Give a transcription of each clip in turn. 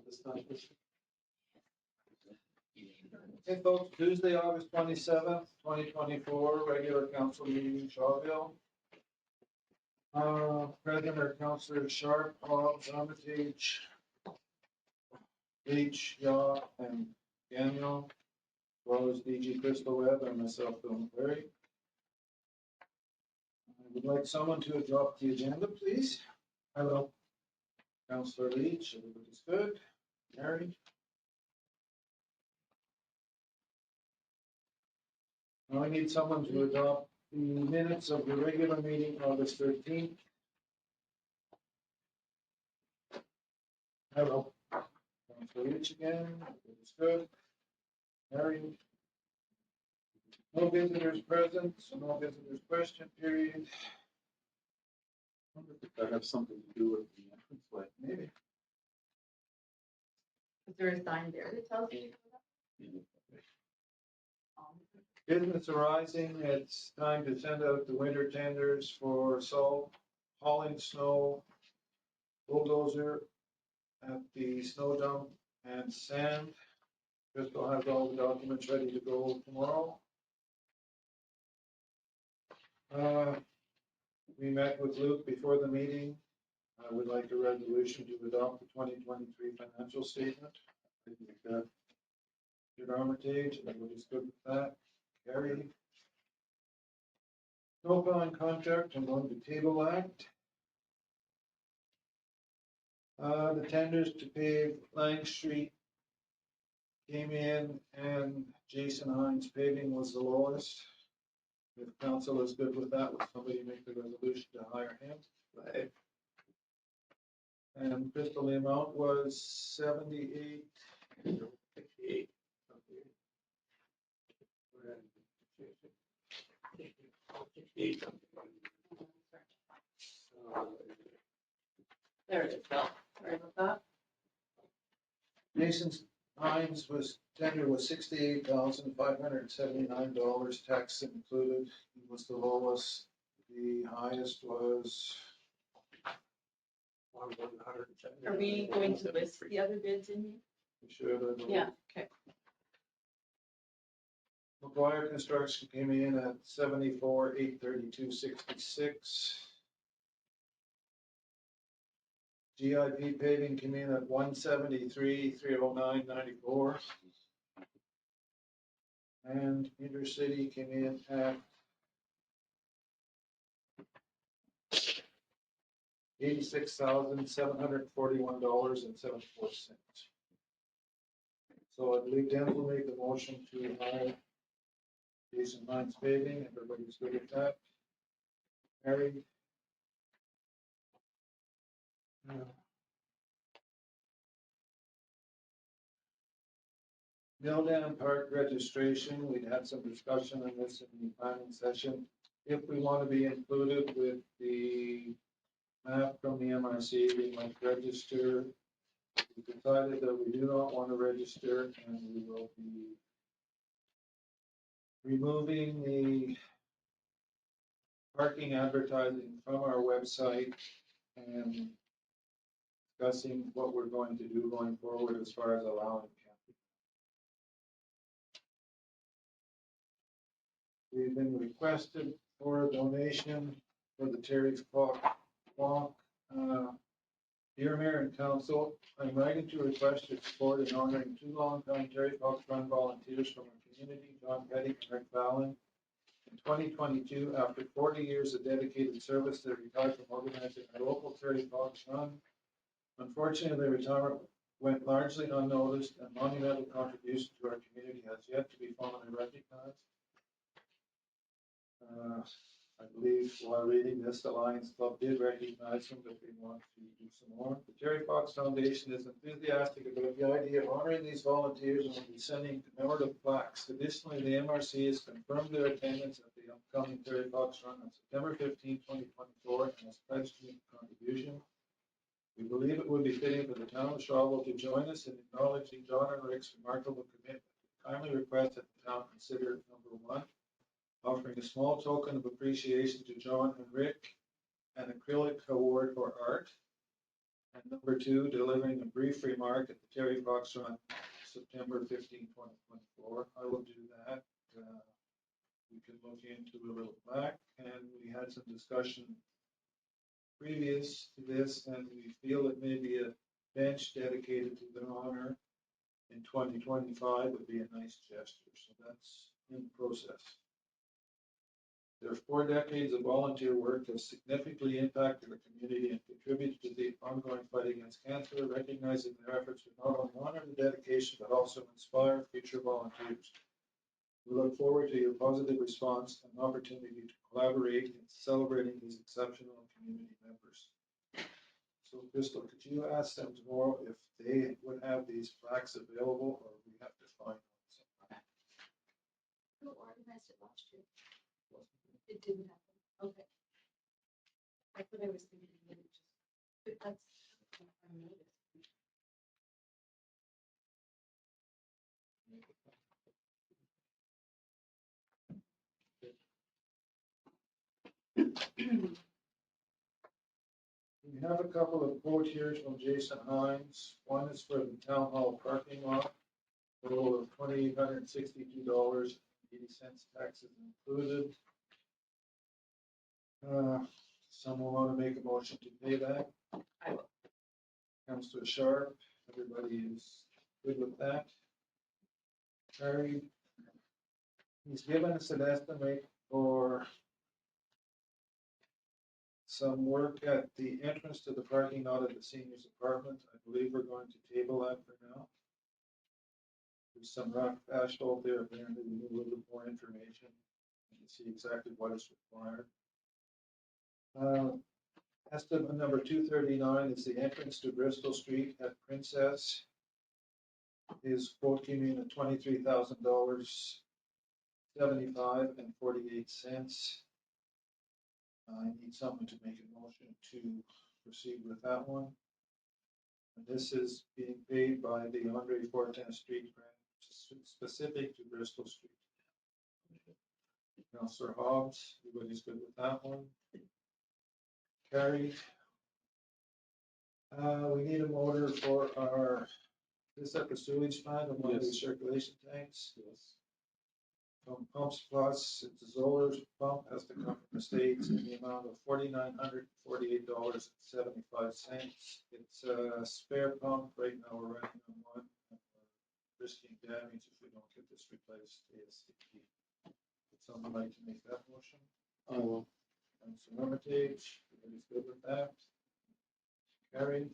this time. Okay, folks, Tuesday, August 27th, 2024, regular council meeting in Shawville. Present are Councillor Sharp, Hobbs, Armitage, H, Yaw, and Daniel, as well as DG Crystal Webb and myself, Bill McCleary. I would like someone to adopt the agenda, please. I will. Councillor Leach, everybody's good. Mary? Now I need someone to adopt the minutes of the regular meeting, August 13th. I will. Councillor Leach again, everybody's good. Mary? No visitors present, so no visitors question period. I wonder if that has something to do with the entranceway. Maybe. Is there a sign there that tells you? Business arising, it's time to send out the winter tenders for salt, hauling snow, bulldozer at the snow dump, and sand. Crystal has all the documents ready to go tomorrow. We met with Luke before the meeting. I would like a resolution to adopt the 2023 financial statement. I think that Good Armitage, everybody's good with that. Gary. Snowplowing contract, I'm going to table that. The tenders to pave Lang Street came in and Jason Hines paving was the lowest. If council is good with that, would somebody make the resolution to hire him? Right. And Crystal, the amount was 78. 68. There it is, Bill. Sorry about that. Jason's Hines was tender was $68,579, tax included. He was the lowest. The highest was. Are we going to list the other bids in here? We should, I believe. Yeah, okay. McGuire Construction came in at 74,832.66. GIP paving came in at 173,309.94. And Intercity came in at $86,741.74. So I believe Denzel made the motion to hire Jason Hines paving. Everybody's good with that. Harry? Mill Dam Park registration, we'd had some discussion on this in the planning session. If we want to be included with the map from the MRC, we might register. We decided that we do not want to register and we will be removing the parking advertising from our website and discussing what we're going to do going forward as far as allowing camping. We've been requested for a donation for the Terry Clock Walk. Dear Mayor and Council, I'm writing to request your support in honoring two longtime Terry Fox Run volunteers from our community, John Petty and Rick Fallon. In 2022, after 40 years of dedicated service, they retired from organizing our local Terry Fox Run. Unfortunately, their retirement went largely unnoticed, and monumental contribution to our community has yet to be formally recognized. I believe while reading this, the Lions Club did recognize them, but they want to do some more. The Terry Fox Foundation is enthusiastic about the idea of honoring these volunteers and will be sending commemorative plaques. Additionally, the MRC has confirmed their attendance at the upcoming Terry Fox Run on September 15, 2024, and has pledged to make a contribution. We believe it would be fitting for the town of Shawville to join us in acknowledging John and Rick's remarkable commitment. We kindly request that the town consider number one, offering a small token of appreciation to John and Rick, an acrylic award for art. And number two, delivering a brief remark at the Terry Fox Run, September 15, 2024. I will do that. We can look into a little back, and we had some discussion previous to this, and we feel it may be a bench dedicated to their honor in 2025 would be a nice gesture. So that's in process. Their 4 decades of volunteer work have significantly impacted the community and contributed to the ongoing fight against cancer. Recognizing their efforts would not only honor the dedication, but also inspire future volunteers. We look forward to your positive response and opportunity to collaborate in celebrating these exceptional community members. So Crystal, could you ask them tomorrow if they would have these plaques available, or we have to find one somewhere? Who organized it last year? It didn't happen. Okay. That's what I was thinking. Maybe just, but that's, I noticed. We have a couple of quotes here from Jason Hines. One is for the town hall parking lot, total of $2,862.80, taxes included. Someone want to make a motion to pay that? I will. Councillor Sharp, everybody is good with that? Carried. He's given us an estimate for some work at the entrance to the parking lot of the seniors apartment. I believe we're going to table that for now. There's some rough asphalt there, apparently we need a little bit more information and see exactly what is required. Estimate number 239 is the entrance to Bristol Street at Princess. His quote came in at $23,075.48. I need someone to make a motion to proceed with that one. And this is being paid by the Andre Fortin Street grant, specific to Bristol Street. Councillor Hobbs, everybody's good with that one? Carried. We need a motor for our, is that the sewage plant and one of the circulation tanks? Yes. From Pumps Plus, it's a Zollers pump, has to come from the States in the amount of $4,948.75. It's a spare pump. Right now we're running on one. And we're risking damage if we don't get this replaced ASAP. Would someone like to make that motion? I will. Councilor Hermitage, everybody's good with that? Carried.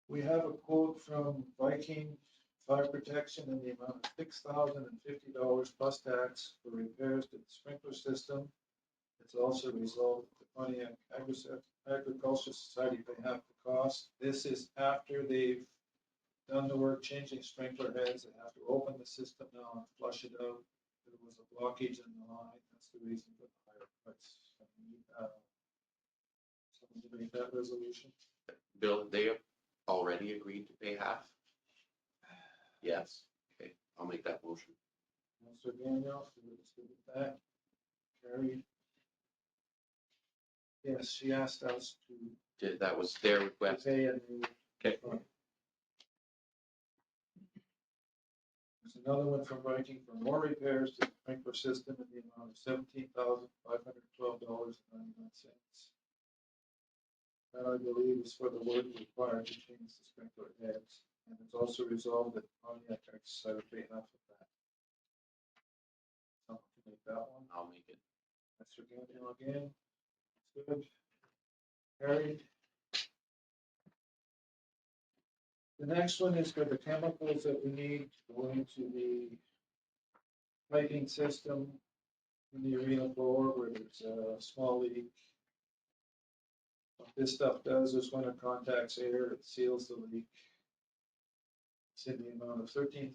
We have a quote from Viking Fire Protection in the amount of $6,050 plus tax for repairs to the sprinkler system. It's also resolved that the Pontiac Agricultural Society pay half the cost. This is after they've done the work changing sprinkler heads. They have to open the system now and flush it out. There was a blockage in the line. That's the reason for the higher price. Someone to make that resolution. Bill, they have already agreed to pay half? Yes. Okay, I'll make that motion. Councilor Daniel, everybody's good with that? Carried. Yes, she asked us That was their to request. pay a new. Okay. There's another one from Viking for more repairs to the sprinkler system in the amount of $17,512.99. That I believe is for the work required to change the sprinkler heads, and it's also resolved that Pontiac Exercise would pay half of that. Someone can make that one. I'll make it. Mr. Daniel again. It's good. Carried. The next one is for the chemicals that we need to go into the piping system in the arena floor where there's a small leak. What this stuff does is when it contacts air, it seals the leak. It's in the amount of $13,240.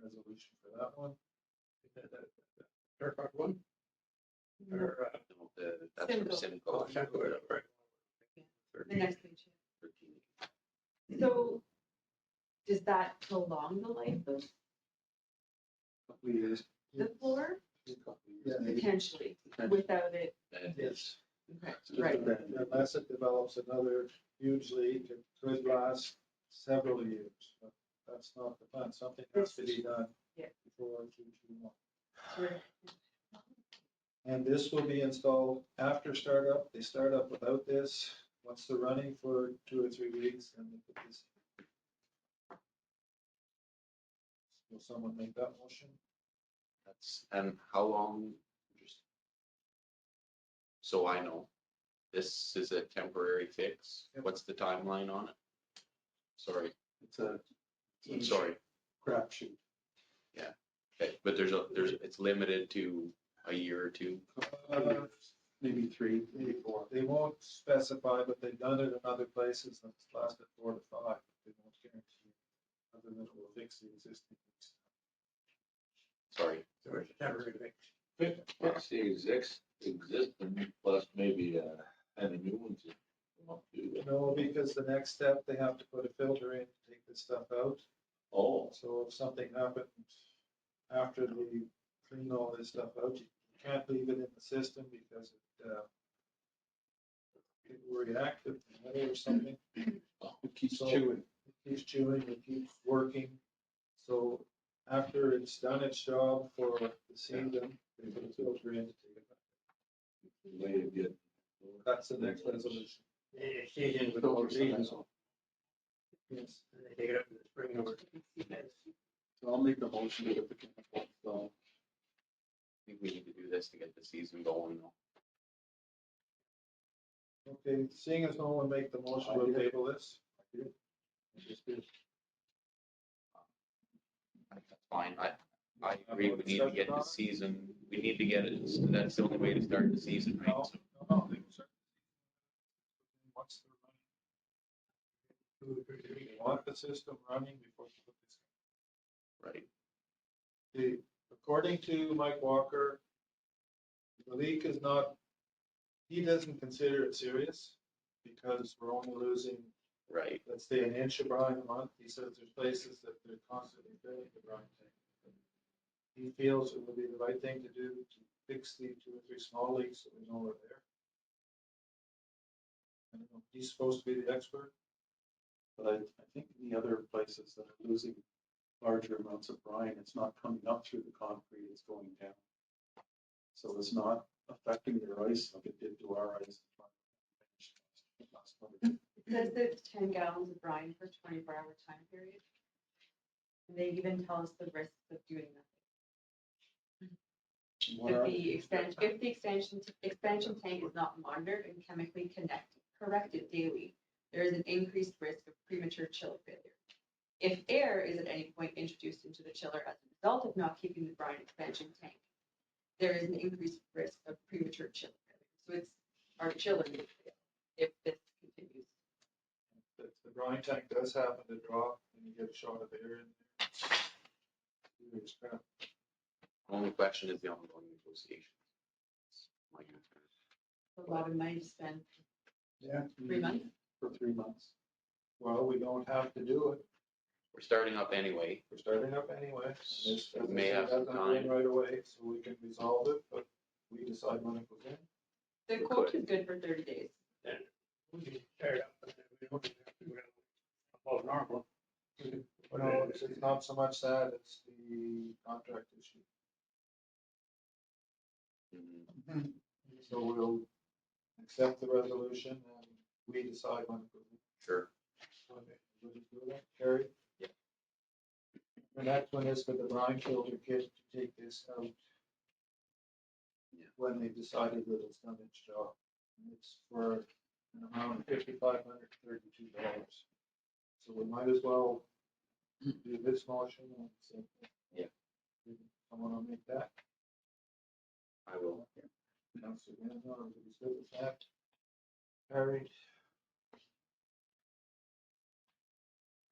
Resolution for that one. Fairfax one? No, Or, No, that's from Simcoe. Simcoe. right. the next page. 13. So does that prolong the life of Couple years. the floor? Yeah, Potentially, Potentially. without it. And yes. Okay, It's just a right. band-aid. Unless it develops another huge leak, it could last several years. But that's not the plan. Something has to be done Yeah. before it's too long. So we're- And this will be installed after startup. They start up without this. Once they're running for 2 or 3 weeks, then they put this. Will someone make that motion? And how long, just so I know, this is a temporary fix? Yep. What's the timeline on it? Sorry, It's a I'm sorry. crapshoot. Okay, but it's limited to a year or two. Maybe 3, maybe 4. They won't specify, but they've done it in other places and it's lasted 4 to 5. They won't guarantee, other than it will fix the existing leaks. Sorry. So it's a temporary fix. Fix the existing plus maybe, and a new one to come up to. No, because the next step, they have to put a filter in to take this stuff out. Oh, So if something happened after they clean all this stuff out, you can't leave it in the system because it will react with metal or something. It keeps So- chewing. It keeps chewing, it keeps working. So after it's done its job for the season, they put a filter in to take it back. way to get. That's the next resolution. Yeah, season with Filter all season. size. Yes. And they take it up to the spring over. So I'll make the motion to get the chemical installed. I think we need to do this to get the season going though. Okay, seeing as no one make the motion, we'll table this. Just do. That's fine. I agree. We need to get the season, we need to get it. That's the only way to start the season, right? So, No, they will start. Once they're running. They want the system running before you put this. right. According to Mike Walker, the leak is not, he doesn't consider it serious because we're only losing, Right. let's say, an inch of brine a month. He says there's places that they're constantly filling the brine tank. He feels it would be the right thing to do to fix the 2 or 3 small leaks so we know we're there. I don't know, he's supposed to be the expert. But I think in the other places that are losing larger amounts of brine, it's not coming up through the concrete, it's going down. So it's not affecting their ice like it did to our ice. last winter. It says that it's 10 gallons of brine per 24-hour time period. And they even tell us the risks of doing What that. are- If the expansion tank is not monitored and chemically corrected daily, there is an increased risk of premature chiller failure. If air is at any point introduced into the chiller as a result of not keeping the brine expansion tank, there is an increased risk of premature chiller failure. So it's our chiller may fail if this continues. The brine tank does happen to drop and you get a shot of air in there. It's crap. Only question is the ongoing negotiations. My concern. A lot of money to spend. Yeah. 3 months. For 3 months. Well, we don't have to do it. We're starting up anyway. We're starting up anyway. This We may have some doesn't go in time. right away, so we can resolve it, but we decide when it goes in. The We quote could. is good for 30 days. Then we can tear it up, but then we don't have to, we're gonna, above normal. No, it's not so much that, it's the contract issue. Mhm. So we'll accept the resolution and we decide when it goes in. Sure. We'll just do that. Carrie? Yeah. The next one is for the brine filter kit to take this out. Yeah. When they decided that it's done its job. And it's for an amount of $5,532. So we might as well do this motion and say. Yeah. Someone will make that. I will. Councilor Manzo, everybody's good with that? Carried.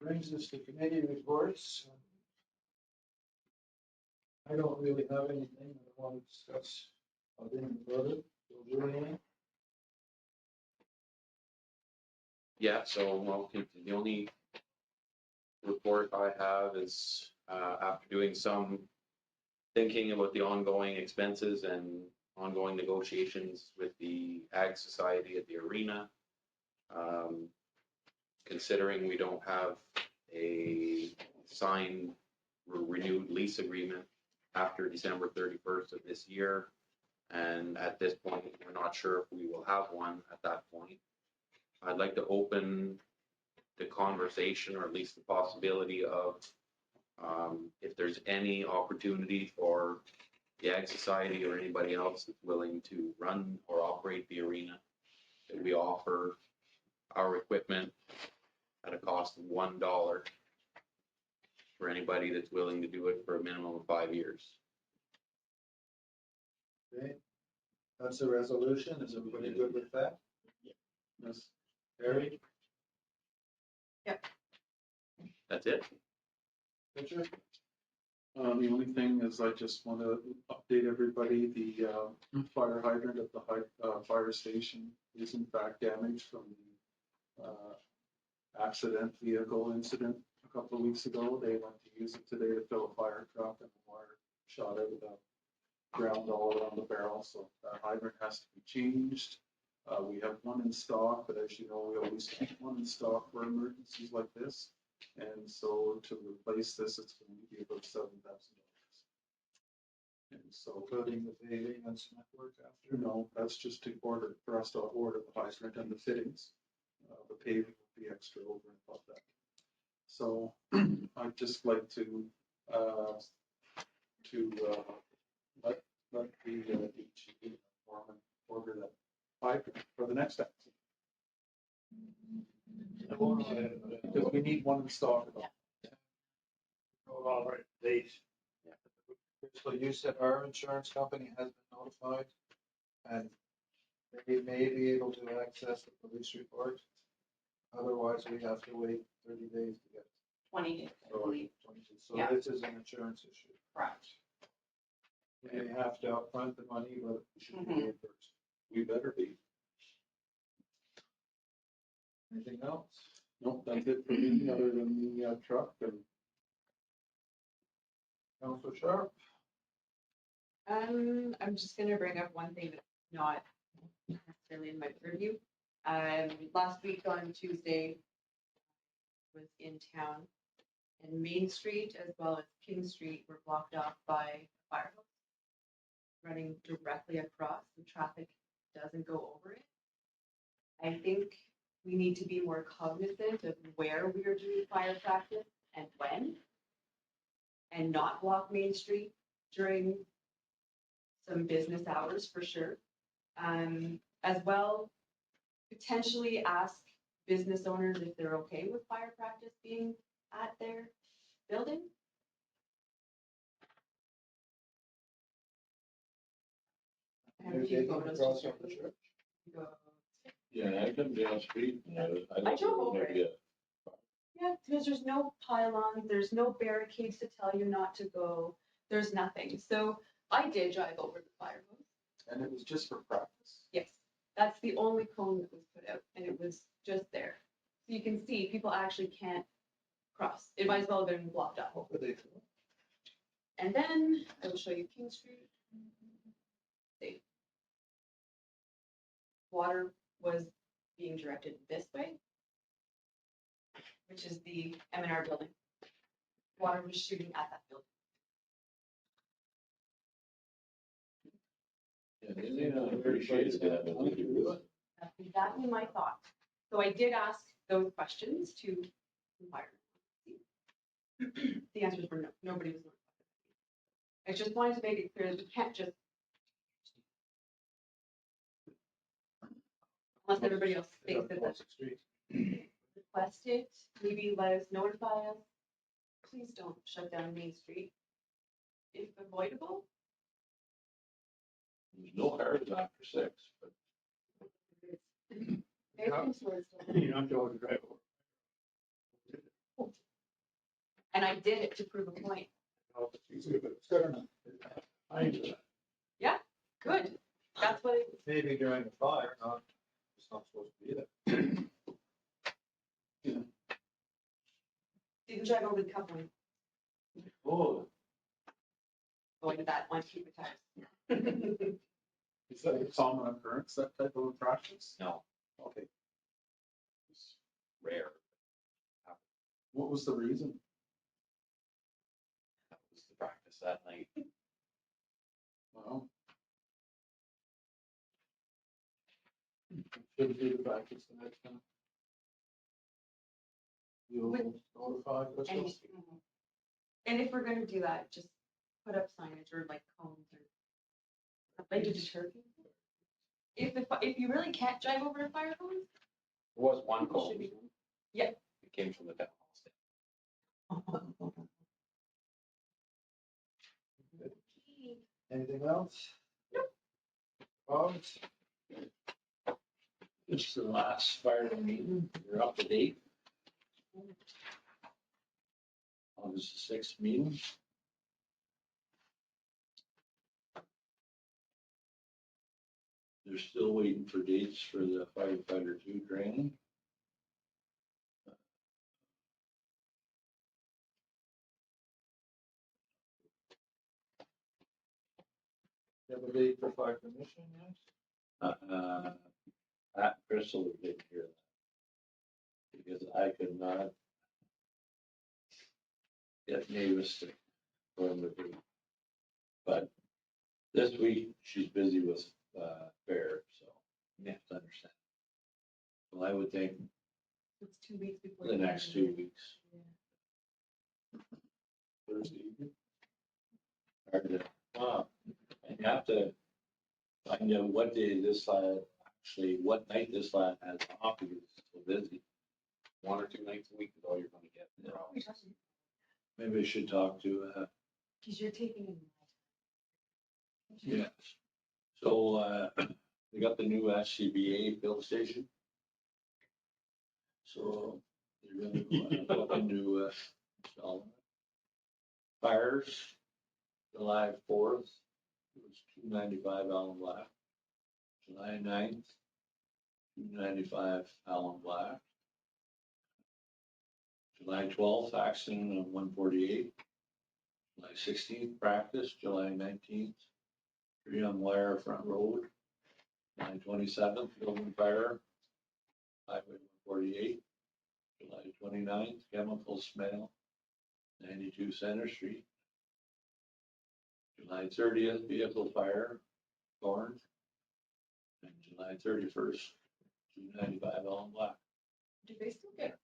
Brings us to committee reports. I don't really have anything I want to discuss. I'll do it further. You'll do anything? Yeah, so the only report I have is after doing some thinking about the ongoing expenses and ongoing negotiations with the Ag Society at the arena. Considering we don't have a signed renewed lease agreement after December 31st of this year. And at this point, we're not sure if we will have one at that point. I'd like to open the conversation, or at least the possibility of if there's any opportunity for the Ag Society or anybody else that's willing to run or operate the arena, that we offer our equipment at a cost of $1 for anybody that's willing to do it for a minimum of 5 years. Okay, that's a resolution. Is everybody good with that? Yes. Harry, That's it? Richard? The only thing is I just want to update everybody, the fire hydrant at the fire station is in fact damaged from the accident vehicle incident a couple of weeks ago. They went to use it today to fill a fire truck and the water shot out of the ground all around the barrel, so that hydrant has to be changed. We have one in stock, but as you know, we always keep one in stock for emergencies like this. And so to replace this, it's going to be about $7,000. And so, Including the paving and cement work after? no, that's just to order, for us to order the hydrant and the fittings. The paving will be extra over and above that. So I'd just like to let the DG foreman order that hydrant for the next accident. Because we need one in stock. All right, date. So you said our insurance company has been notified and they may be able to access the police report. Otherwise, we have to wait 30 days to get. 20 days, I believe. 22. So Yeah. this is an insurance issue. Correct. We may have to upfront the money, but we should be Mhm. reimbursed. We better be. Anything else? Nope, that's it for me, other than the truck and Councilor Sharp? I'm just gonna bring up one thing that's not necessarily in my purview. Last week on Tuesday was in town, and Main Street as well as King Street were blocked off by a fire hose running directly across. The traffic doesn't go over it. I think we need to be more cognizant of where we are doing fire practice and when, and not block Main Street during some business hours for sure. As well, potentially ask business owners if they're okay with fire practice being at their building. I have a You're few taking photos across to from the church? go. Yeah, I come down the street and I I don't drove know over maybe it. Yeah, because there's no pylons, there's no barricades to tell you not to go, there's nothing. So I did drive over the fire hose. and it was just for practice. Yes, that's the only cone that was put out, and it was just there. So you can see, people actually can't cross. It might as well have been blocked off. What were they for? And then I will show you King Street. See. Water was being directed this way, which is the M&R building. Water was shooting at that building. Yeah, they don't appreciate that, but we do it. That's exactly my thought. So I did ask those questions to the fire. The answers were no, nobody was notified. I just wanted to make it clear that we can't just, unless everybody else thinks that that's request it, maybe let us notify us. Please don't shut down Main Street. If avoidable. There's no cars after 6, but You're not going to drive over. And I did it to prove a point. It's good enough. I enjoy it. Good. That's what it, Maybe during the fire, not, it's not supposed to be there. didn't drive over the coupling, oh, going to that one, keep the tires. Is that a common occurrence, that type of a practice? No, Okay, it's rare. what was the reason? That was the practice that night. Wow. Should do the practice the next time. You'll notify Crystal. And if we're gonna do that, just put up signage or like cones or like to deter people. If you really can't drive over to fire cones, There was one it call. should be. Yeah. It came from the town hall staff. Anything else? Comments? It's the last fire meeting, you're up to date. August the 6th meeting. They're still waiting for dates for the firefighter 2 training. You have a date for fire commission, yes? Pat Crystal didn't hear that. Because I could not get Mavis to go in the date. But this week, she's busy with fair, so you have to understand. Well, I would think It's 2 weeks before. the next 2 weeks. Thursday evening? Hard to, and you have to find out what day this lad, actually, what night this lad has off because it's so busy. 1 or 2 nights a week is all you're gonna get. Yeah. Maybe I should talk to, Because you're taking in. yes. So, they got the new SCBA build station. So they're gonna look into, installing it. Fires, July 4th, it was $295 Allen Black. July 9th, $295 Allen Black. July 12th, accident on 148. July 16th, practice. July 19th, tree on wire front road. July 27th, building fire, Highway 148. July 29th, chemical smell, 92 Center Street. July 30th, vehicle fire, Thorn. And July 31st, $295 Allen Black. Do they still get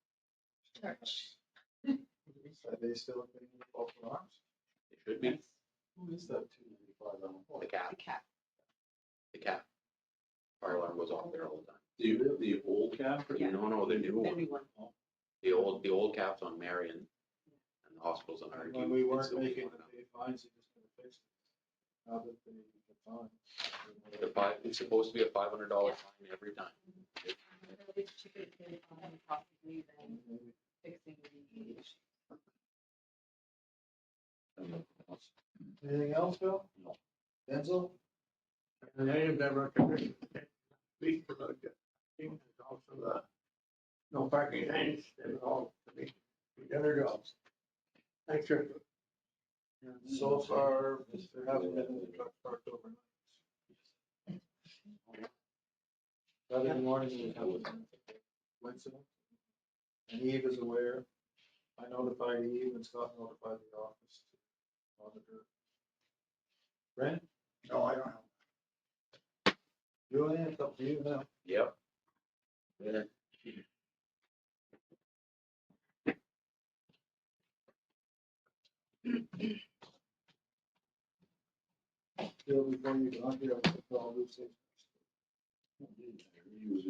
charged? Are they still paying the false alarms? It should be Who is that 295 on? the cap, The cap. the cap. Fire alarm goes off there all the time. The old cap? or the- Yeah. No, the new The one. new one. The old cap's on Marion and the hospital's on Argue. When we It's weren't the only making one the now. pay fines, they just gonna fix it. Now that they can fine. It's supposed to be a $500 fine every time. It's cheaper to pay possibly than fixing the issue. Anything else, Bill? No. Denzel? And I have never committed speak about that. And also the no parking signs, they're all, we done our jobs. Thanks, sir. So far, there haven't been any trucks parked overnight. Saturday morning, we have a incident. And Eve is aware. I notified Eve and Scott notified the office to monitor. Brent, No, I don't know. Julian, it's up to you now. Yep. Bill, before you go on here, I want to call Lucy. He was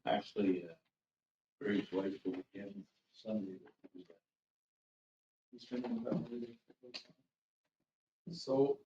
actually, Grady's wife will weekend Sunday. He's been in that meeting. So